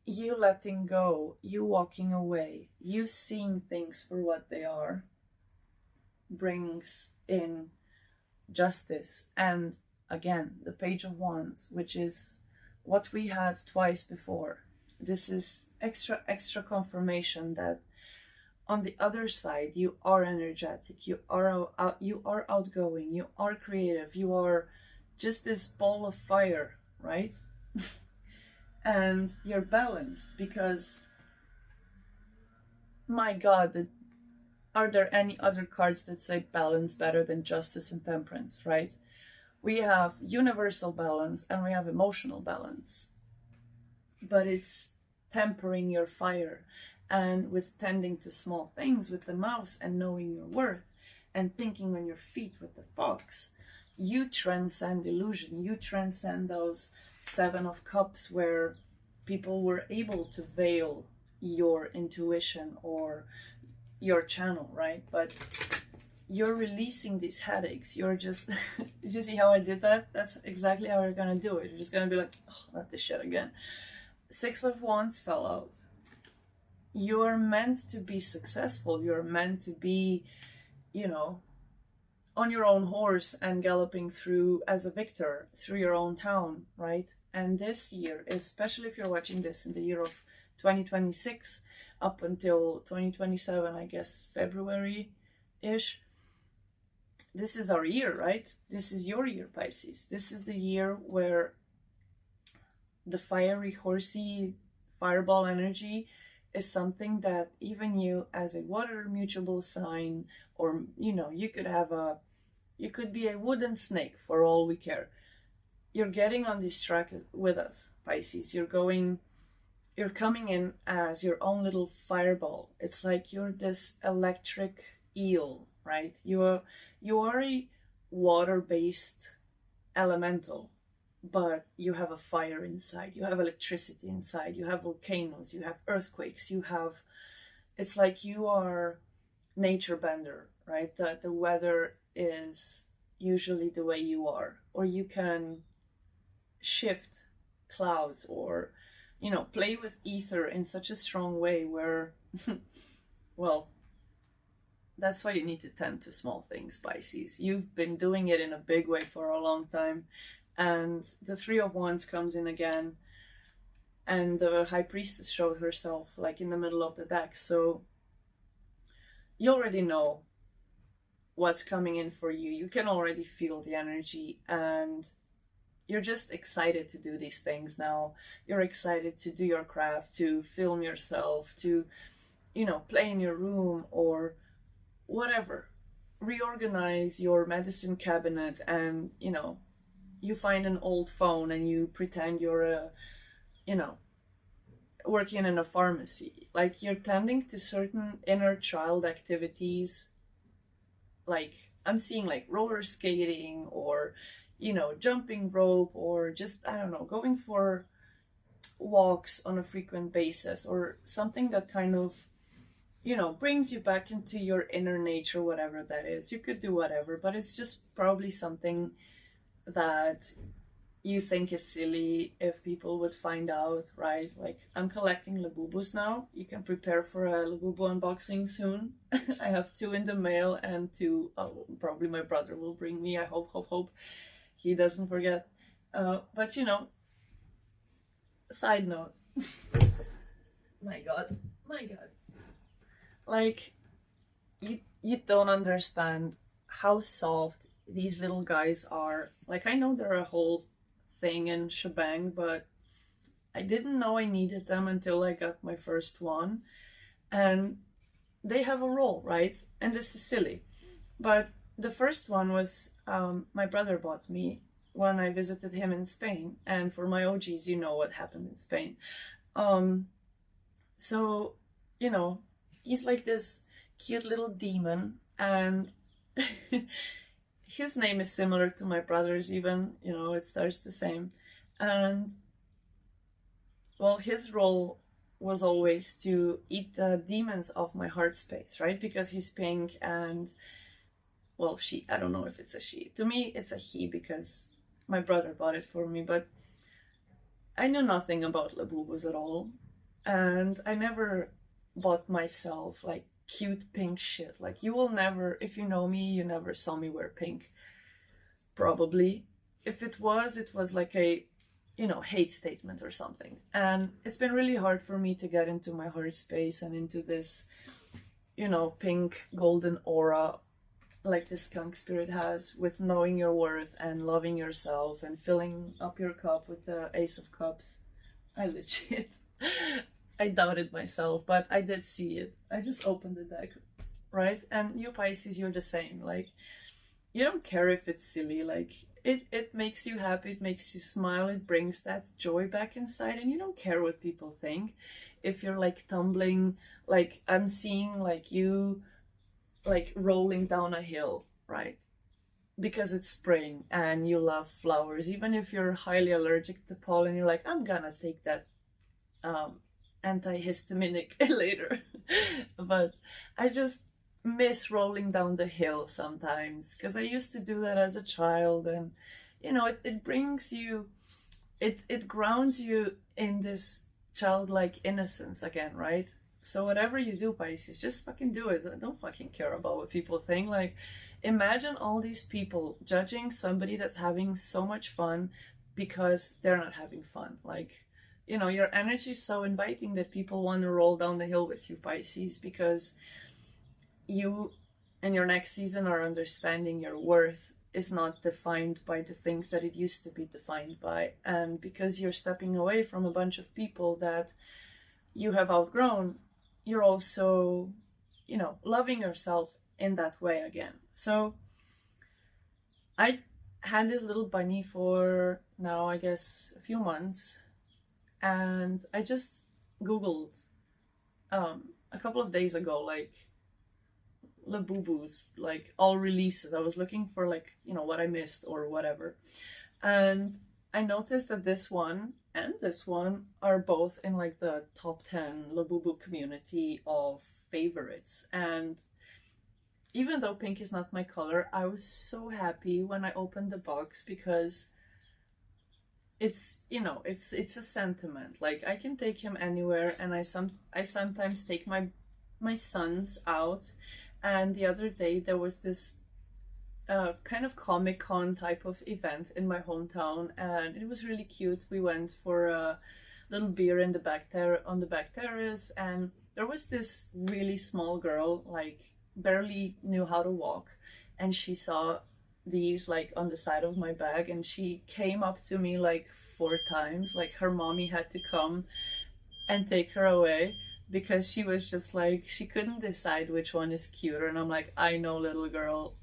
you letting go, you walking away, you seeing things for what they are, brings in justice. And again, the Page of Wands, which is what we had twice before. This is extra confirmation that on the other side, you are energetic, you are outgoing, you are creative, you are just this ball of fire, right? And you're balanced, because my God, are there any other cards that say balance better than Justice and Temperance, right? We have universal balance and we have emotional balance, but it's tempering your fire, and with tending to small things with the mouse and knowing your worth and thinking on your feet with the fox, you transcend illusion. You transcend those 7 of Cups where people were able to veil your intuition or your channel, right? But you're releasing these headaches. You're just, did you see how I did that? That's exactly how you're gonna do it. You're just gonna be like, oh, not this shit again. 6 of Wands fell out. You're meant to be successful. You're meant to be, on your own horse and galloping through as a victor through your own town, right? And this year, especially if you're watching this in the year of 2026 up until 2027, I guess February-ish, this is our year, right? This is your year, Pisces. This is the year where the fiery, horsey, fireball energy is something that even you as a water mutable sign, or you could have a You could be a wooden snake for all we care. You're getting on this track with us, Pisces. You're coming in as your own little fireball. It's like you're this electric eel, right? You are a water-based elemental, but you have a fire inside. You have electricity inside. You have volcanoes. You have earthquakes. It's like you are nature bender, right? The weather is usually the way you are, or you can shift clouds, or play with ether in such a strong way where well, that's why you need to tend to small things, Pisces. You've been doing it in a big way for a long time, and the Three of Wands comes in again, and the High Priestess showed herself like in the middle of the deck. So you already know what's coming in for you. You can already feel the energy, and you're just excited to do these things now. You're excited to do your craft, to film yourself, to, play in your room or whatever. Reorganize your medicine cabinet, and, you find an old phone and you pretend you're working in a pharmacy. Like, you're tending to certain inner child activities. Like, I'm seeing like roller skating, or jumping rope, or just, I don't know, going for walks on a frequent basis, or something that kind of, brings you back into your inner nature, whatever that is. You could do whatever, but it's just probably something that you think is silly if people would find out, right? Like, I'm collecting Labubus now. You can prepare for a Labubu unboxing soon. I have 2 in the mail, and 2, probably my brother will bring me. I hope he doesn't forget. But side note. My God. Like, you don't understand how soft these little guys are. Like, I know they're a whole thing and shebang, but I didn't know I needed them until I got my first one. And they have a role, right? And this is silly, but the first one was my brother bought me when I visited him in Spain. And for my OGs, you know what happened in Spain. So, he's like this cute little demon, and his name is similar to my brother's even, it starts the same. And, well, his role was always to eat the demons off my heart space, right? Because he's pink, and, well, she, I don't know if it's a she. To me, it's a he, because my brother bought it for me, but I knew nothing about Labubus at all. And I never bought myself like cute pink shit. Like, you will never, if you know me, you never saw me wear pink. Probably. If it was like a, hate statement or something. And it's been really hard for me to get into my heart space and into this, pink golden aura like this skunk spirit has, with knowing your worth and loving yourself and filling up your cup with the Ace of Cups. I legit, I doubted myself, but I did see it. I just opened the deck, right? And you Pisces, you're the same. Like, you don't care if it's silly. Like, it makes you happy, it makes you smile, it brings that joy back inside, and you don't care what people think. If you're like tumbling, like I'm seeing like you like rolling down a hill, right? Because it's spring and you love flowers, even if you're highly allergic to pollen, you're like, I'm gonna take that antihistaminic later. But I just miss rolling down the hill sometimes, because I used to do that as a child, and it brings you, it grounds you in this childlike innocence again, right? So whatever you do, Pisces, just fucking do it. Don't fucking care about what people think. Like, imagine all these people judging somebody that's having so much fun because they're not having fun. Like, your energy is so inviting that people want to roll down the hill with you, Pisces, because you and your next season are understanding your worth is not defined by the things that it used to be defined by. And because you're stepping away from a bunch of people that you have outgrown, you're also, loving yourself in that way again. So I had this little bunny for now, I guess, a few months, and I just Googled a couple of days ago, like Labubu's, like all releases. I was looking for like, what I missed or whatever. And I noticed that this one and this one are both in like the top 10 Labubu community of favorites. And even though pink is not my color, I was so happy when I opened the box, because it's, it's a sentiment. Like, I can take him anywhere, and I sometimes take my sons out. And the other day there was this kind of Comic-Con type of event in my hometown, and it was really cute. We went for a little beer in the on the back terrace, and there was this really small girl, like barely knew how to walk, and she saw these like on the side of my bag, and she came up to me like 4 times. Like, her mommy had to come and take her away, because she was just like, she couldn't decide which one is cuter. And I'm like, I know, little girl.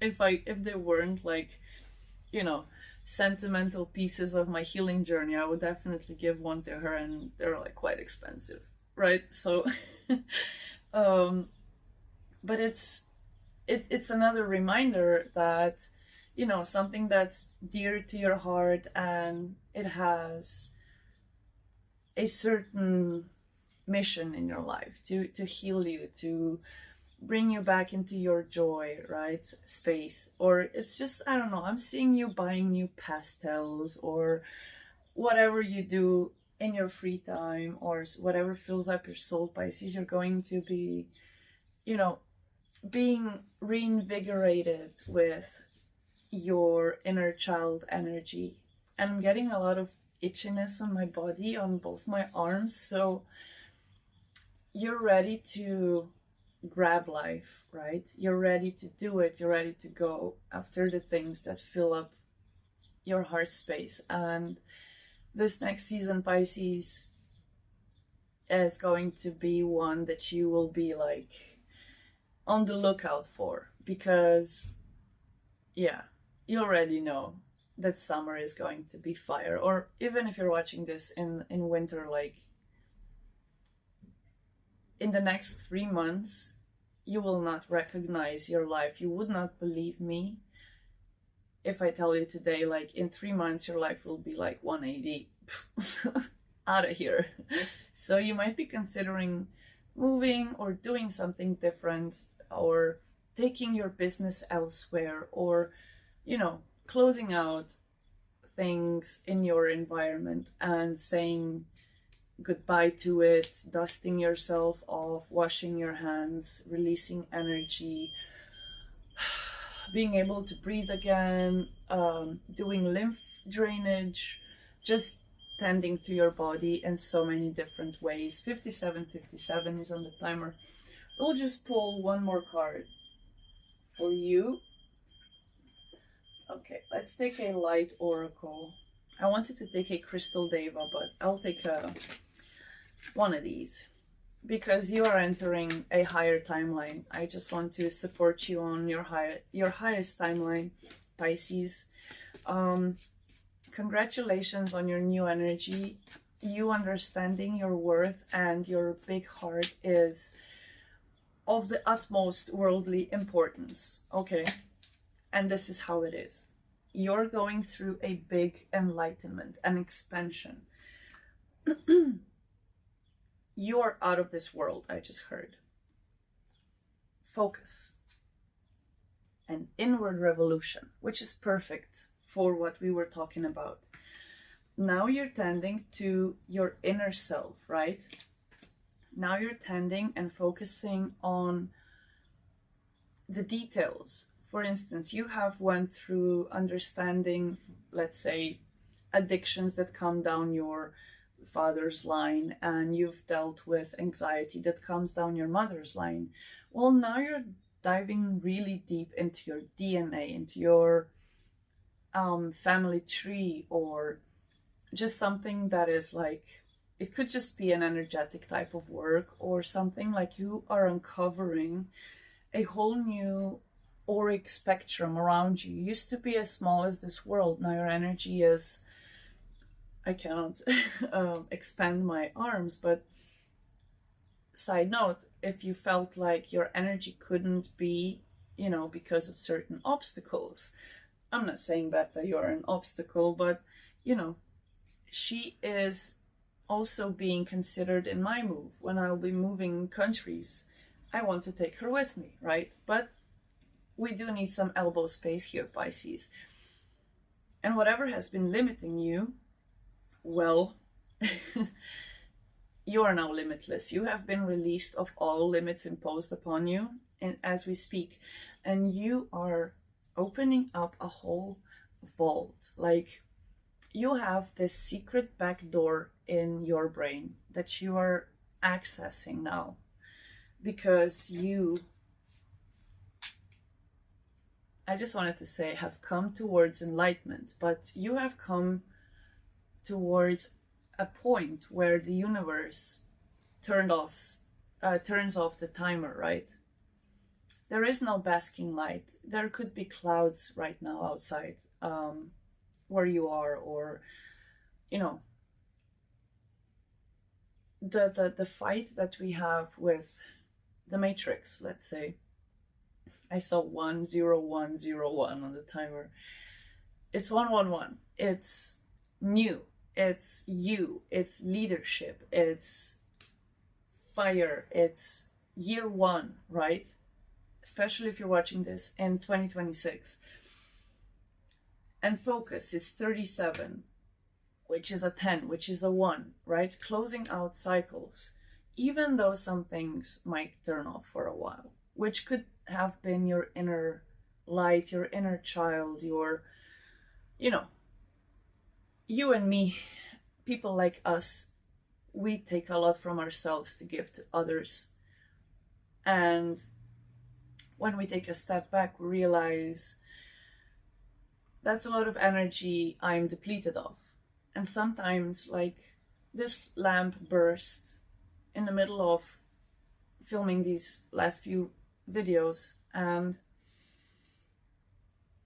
If they weren't like, you know sentimental pieces of my healing journey, I would definitely give one to her, and they're like quite expensive, right? So um but it's another reminder that, something that's dear to your heart, and it has a certain mission in your life to heal you, to bring you back into your joy, right, space. Or it's just, I don't know, I'm seeing you buying new pastels, or whatever you do in your free time, or whatever fills up your soul, Pisces. You're going to be, you know being reinvigorated with your inner child energy. And I'm getting a lot of itchiness on my body, on both my arms. So you're ready to grab life, right? You're ready to do it. You're ready to go after the things that fill up your heart space. And this next season, Pisces, is going to be one that you will be like on the lookout for, because yeah, you already know that summer is going to be fire. Or even if you're watching this in winter, like in the next 3 months, you will not recognize your life. You would not believe me if I tell you today, like, in 3 months your life will be like 180 out of here. So you might be considering moving, or doing something different, or taking your business elsewhere, or closing out things in your environment and saying goodbye to it, dusting yourself off, washing your hands, releasing energy, being able to breathe again, doing lymph drainage, just tending to your body in so many different ways. 5757 is on the timer. We'll just pull one more card for you. Okay, let's take a light oracle. I wanted to take a crystal deva, but I'll take one of these, because you are entering a higher timeline. I just want to support you on your highest timeline, Pisces. Congratulations on your new energy. You understanding your worth and your big heart is of the utmost worldly importance, okay? And this is how it is. You're going through a big enlightenment, an expansion. You're out of this world, I just heard. Focus. An inward revolution, which is perfect for what we were talking about. Now you're tending to your inner self, right? Now you're tending and focusing on the details. For instance, you have went through understanding, let's say, addictions that come down your father's line, and you've dealt with anxiety that comes down your mother's line. Well, now you're diving really deep into your DNA, into your family tree, or just something that is like, it could just be an energetic type of work, or something like you are uncovering a whole new auric spectrum around you used to be as small as this world. Now your energy is, I cannot expand my arms, but side note, if you felt like your energy couldn't be, you know, because of certain obstacles, I'm not saying that you're an obstacle, but, you know, she is also being considered in my move. When I'll be moving countries, I want to take her with me, right? But we do need some elbow space here, Pisces. And whatever has been limiting you, well, you are now limitless. You have been released of all limits imposed upon you, and as we speak, and you are opening up a whole vault. Like, you have this secret back door in your brain that you are accessing now, because you, I just wanted to say, have come towards enlightenment, but you have come towards a point where the universe turns off the timer, right? There is no basking light. There could be clouds right now outside where you are, or, you know, the fight that we have with the Matrix, let's say. I saw 10101 on the timer. It's 111. It's new. It's you. It's leadership. It's fire. It's year one, right? Especially if you're watching this in 2026. And focus is 37, which is a 10, which is a 1, right? Closing out cycles, even though some things might turn off for a while, which could have been your inner light, your inner child, your, you know, you and me, people like us, we take a lot from ourselves to give to others. And when we take a step back, we realize that's a lot of energy I'm depleted of. And sometimes, like, this lamp burst in the middle of filming these last few videos, and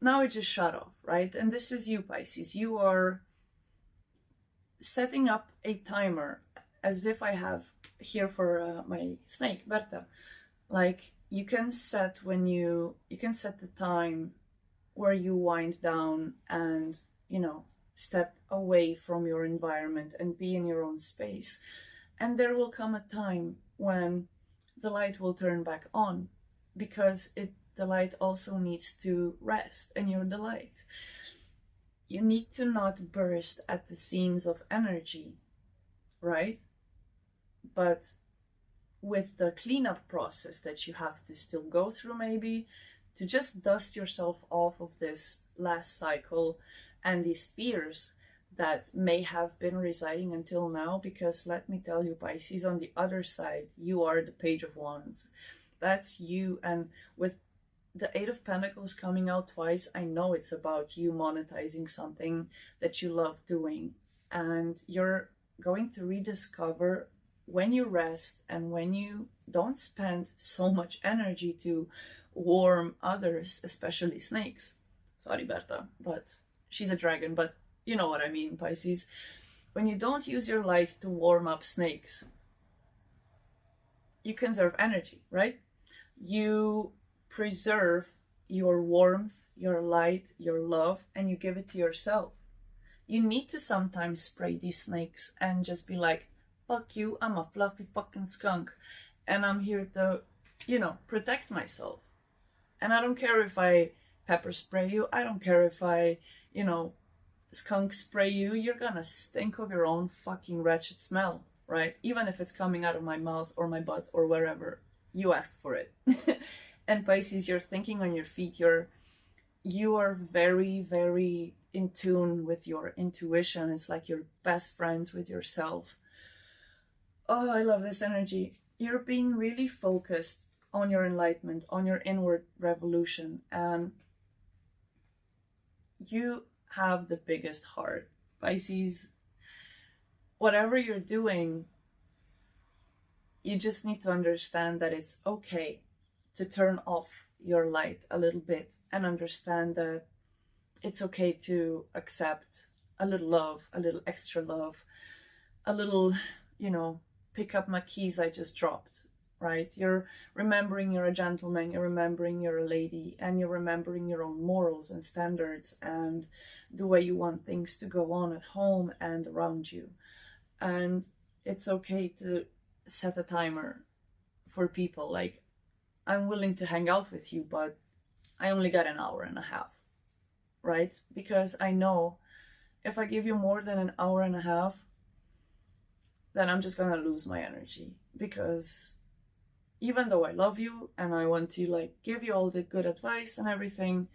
now it just shut off, right? And this is you, Pisces. You are setting up a timer, as if I have here for my snake, Berta. Like, you can set you can set the time where you wind down and, you know, step away from your environment and be in your own space. And there will come a time when the light will turn back on, because the light also needs to rest, and you're the light. You need to not burst at the seams of energy, right? But with the cleanup process that you have to still go through, maybe, to just dust yourself off of this last cycle and these fears that may have been residing until now. Because let me tell you, Pisces, on the other side, you are the Page of Wands. That's you. And with the Eight of Pentacles coming out twice, I know it's about you monetizing something that you love doing. And you're going to rediscover, when you rest and when you don't spend so much energy to warm others, especially snakes. Sorry, Berta, but she's a dragon, but you know what I mean, Pisces. When you don't use your light to warm up snakes, you conserve energy, right? You preserve your warmth, your light, your love, and you give it to yourself. You need to sometimes spray these snakes and just be like, fuck you, I'm a fluffy fucking skunk, and I'm here to, you know, protect myself. And I don't care if I pepper spray you, I don't care if I, you know, skunk spray you, you're gonna stink of your own fucking wretched smell, right? Even if it's coming out of my mouth or my butt or wherever, you asked for it. And Pisces, you're thinking on your feet, you are very, very in tune with your intuition. It's like you're best friends with yourself. Oh, I love this energy. You're being really focused on your enlightenment, on your inward revolution, and you have the biggest heart, Pisces. Whatever you're doing, you just need to understand that it's okay to turn off your light a little bit and understand that it's okay to accept a little love, a little extra love, a little, you know, pick up my keys I just dropped, right? You're remembering you're a gentleman, you're remembering you're a lady, and you're remembering your own morals and standards and the way you want things to go on at home and around you. And it's okay to set a timer for people. Like, I'm willing to hang out with you, but I only got an hour and a half, right? Because I know if I give you more than an hour and a half, then I'm just gonna lose my energy. Because even though I love you and I want to like give you all the good advice and everything,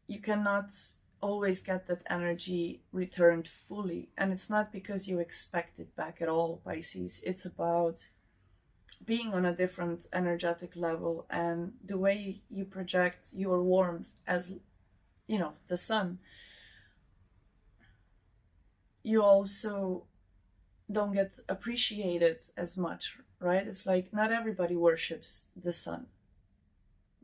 you cannot always get that energy returned fully. And it's not because you expect it back at all, Pisces. It's about being on a different energetic level, and the way you project your warmth as, you know, the sun, you also don't get appreciated as much, right? It's like not everybody worships the sun,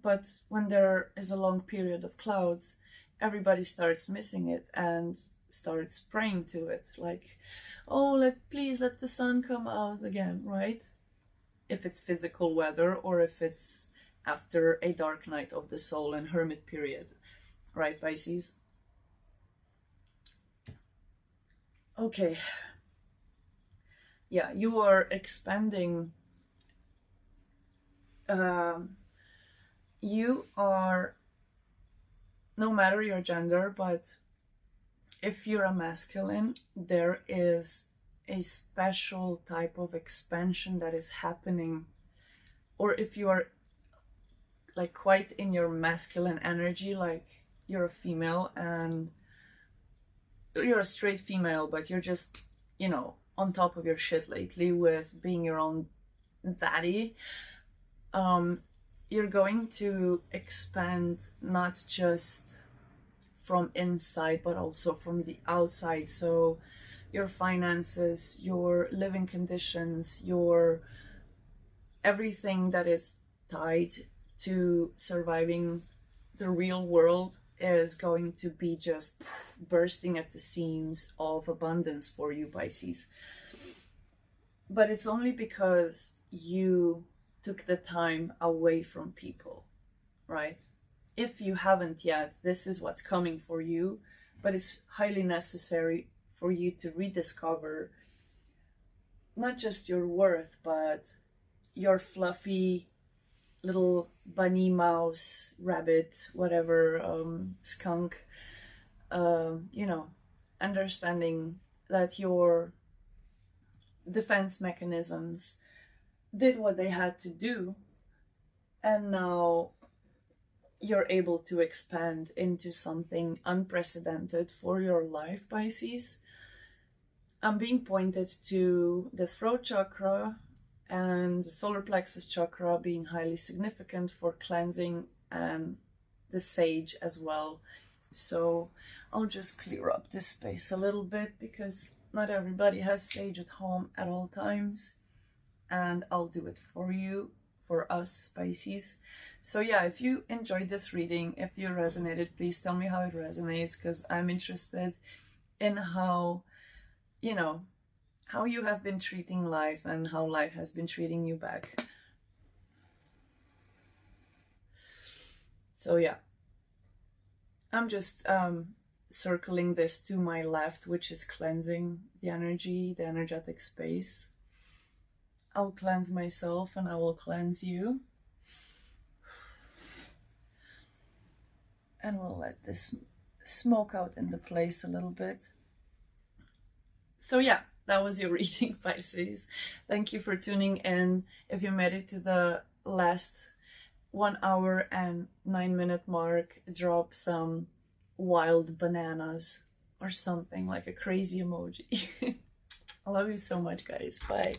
but when there is a long period of clouds, everybody starts missing it and starts praying to it, like, oh, please let the sun come out again, right? If it's physical weather, or if it's after a dark night of the soul and hermit period, right, Pisces? Okay. Yeah, you are expanding. You are, no matter your gender, but if you're a masculine, there is a special type of expansion that is happening. Or if you are like quite in your masculine energy, like you're a female and you're a straight female, but you're just, you know, on top of your shit lately with being your own daddy, you're going to expand not just from inside but also from the outside. So your finances, your living conditions, your everything that is tied to surviving the real world is going to be just bursting at the seams of abundance for you, Pisces. But it's only because you took the time away from people, right? If you haven't yet, this is what's coming for you, but it's highly necessary for you to rediscover not just your worth, but your fluffy little bunny, mouse, rabbit, whatever, skunk, you know, understanding that your defense mechanisms did what they had to do, and now you're able to expand into something unprecedented for your life, Pisces. I'm being pointed to the throat chakra and the solar plexus chakra being highly significant for cleansing, and the sage as well. So I'll just clear up this space a little bit because not everybody has sage at home at all times, and I'll do it for you, for us, Pisces. So yeah, if you enjoyed this reading, if you resonated, please tell me how it resonates, because I'm interested in how, you know, how you have been treating life and how life has been treating you back. So yeah, I'm just circling this to my left, which is cleansing the energy, the energetic space. I'll cleanse myself and I will cleanse you. And we'll let this smoke out in the place a little bit. So yeah, that was your reading, Pisces. Thank you for tuning in. If you made it to the last 1 hour and 9-minute mark, drop some wild bananas or something, like a crazy emoji. I love you so much, guys. Bye.